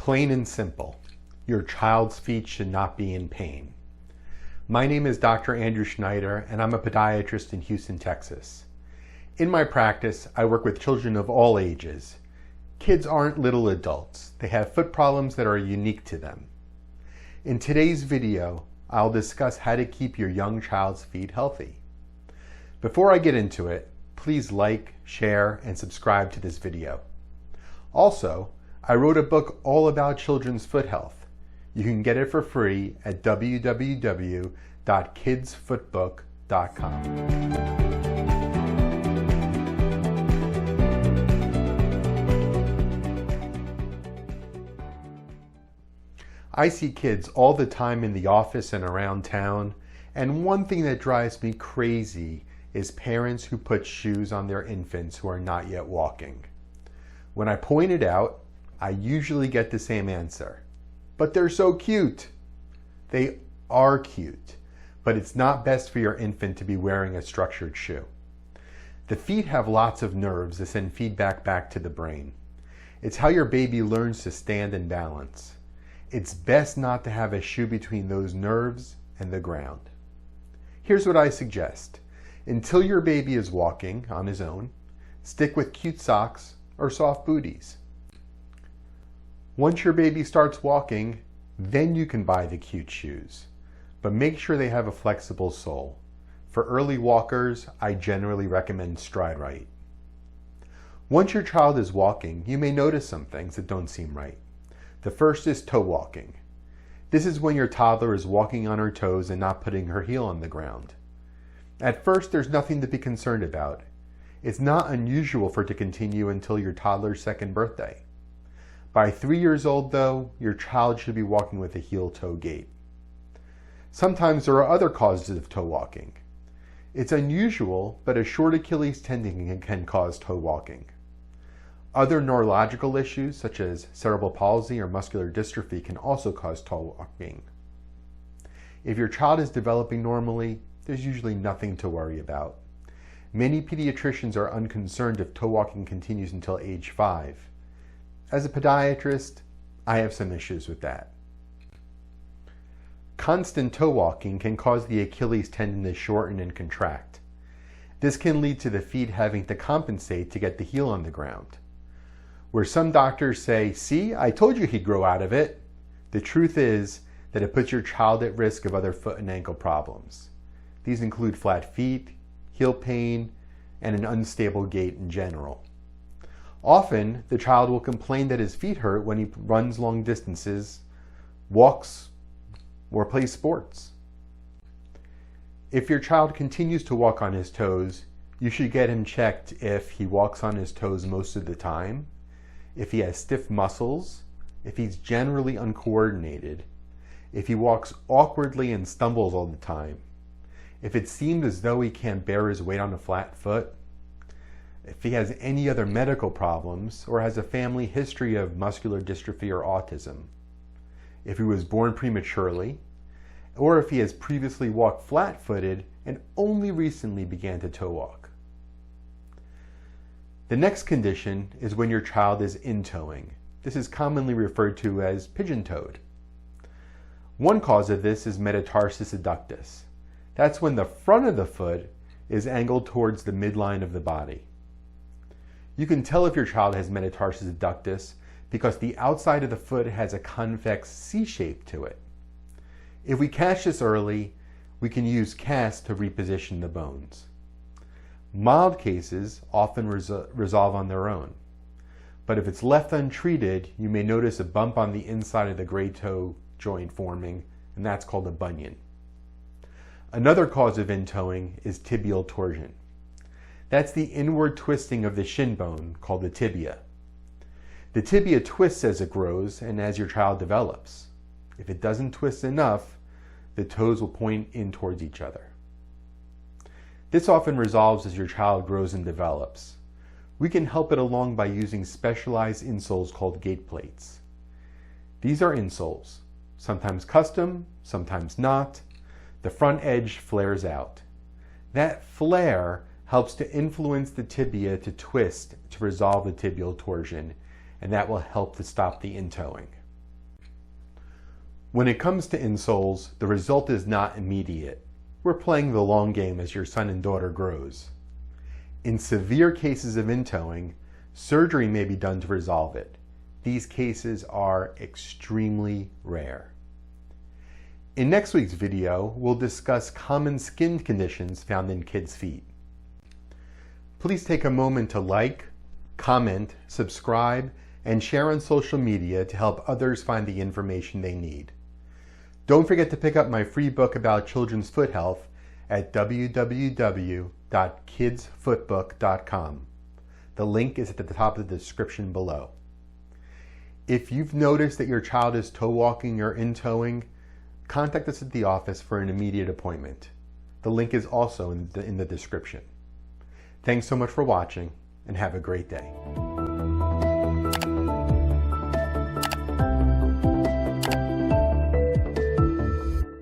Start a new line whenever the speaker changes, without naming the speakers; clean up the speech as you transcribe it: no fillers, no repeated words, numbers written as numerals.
Plain and simple, your child's feet should not be in pain. My name is Dr. Andrew Schneider, and I'm a podiatrist in Houston, Texas. In my practice, I work with children of all ages. Kids aren't little adults. They have foot problems that are unique to them. In today's video, I'll discuss how to keep your young child's feet healthy. Before I get into it, please like, share, and subscribe to this video. Also, I wrote a book all about children's foot health. You can get it for free at www.kidsfootbook.com. I see kids all the time in the office and around town, and one thing that drives me crazy is parents who put shoes on their infants who are not yet walking. When I point it out, I usually get the same answer. But they're so cute. They are cute, but it's not best for your infant to be wearing a structured shoe. The feet have lots of nerves that send feedback back to the brain. It's how your baby learns to stand and balance. It's best not to have a shoe between those nerves and the ground. Here's what I suggest. Until your baby is walking on his own, stick with cute socks or soft booties. Once your baby starts walking, then you can buy the cute shoes, but make sure they have a flexible sole. For early walkers, I generally recommend Stride Rite. Once your child is walking, you may notice some things that don't seem right. The first is toe walking. This is when your toddler is walking on her toes and not putting her heel on the ground. At first, there's nothing to be concerned about. It's not unusual for it to continue until your toddler's second birthday. By 3 years old, though, your child should be walking with a heel-toe gait. Sometimes there are other causes of toe walking. It's unusual, but a short Achilles tendon can cause toe walking. Other neurological issues, such as cerebral palsy or muscular dystrophy, can also cause toe walking. If your child is developing normally, there's usually nothing to worry about. Many pediatricians are unconcerned if toe walking continues until age 5. As a podiatrist, I have some issues with that. Constant toe walking can cause the Achilles tendon to shorten and contract. This can lead to the feet having to compensate to get the heel on the ground. Where some doctors say, "See, I told you he'd grow out of it," the truth is that it puts your child at risk of other foot and ankle problems. These include flat feet, heel pain, and an unstable gait in general. Often, the child will complain that his feet hurt when he runs long distances, walks, or plays sports. If your child continues to walk on his toes, you should get him checked if he walks on his toes most of the time, if he has stiff muscles, if he's generally uncoordinated, if he walks awkwardly and stumbles all the time, if it seems as though he can't bear his weight on a flat foot, if he has any other medical problems or has a family history of muscular dystrophy or autism, if he was born prematurely, or if he has previously walked flat-footed and only recently began to toe walk. The next condition is when your child is intoeing. This is commonly referred to as pigeon-toed. One cause of this is metatarsus adductus. That's when the front of the foot is angled towards the midline of the body. You can tell if your child has metatarsus adductus because the outside of the foot has a convex C shape to it. If we catch this early, we can use casts to reposition the bones. Mild cases often resolve on their own, but if it's left untreated, you may notice a bump on the inside of the great toe joint forming, and that's called a bunion. Another cause of intoeing is tibial torsion. That's the inward twisting of the shin bone, called the tibia. The tibia twists as it grows and as your child develops. If it doesn't twist enough, the toes will point in towards each other. This often resolves as your child grows and develops. We can help it along by using specialized insoles called gait plates. These are insoles, sometimes custom, sometimes not. The front edge flares out. That flare helps to influence the tibia to twist to resolve the tibial torsion, and that will help to stop the intoeing. When it comes to insoles, the result is not immediate. We're playing the long game as your son and daughter grows. In severe cases of intoeing, surgery may be done to resolve it. These cases are extremely rare. In next week's video, we'll discuss common skin conditions found in kids' feet. Please take a moment to like, comment, subscribe, and share on social media to help others find the information they need. Don't forget to pick up my free book about children's foot health at www.kidsfootbook.com. The link is at the top of the description below. If you've noticed that your child is toe walking or intoeing, contact us at the office for an immediate appointment. The link is also in the description. Thanks so much for watching, and have a great day.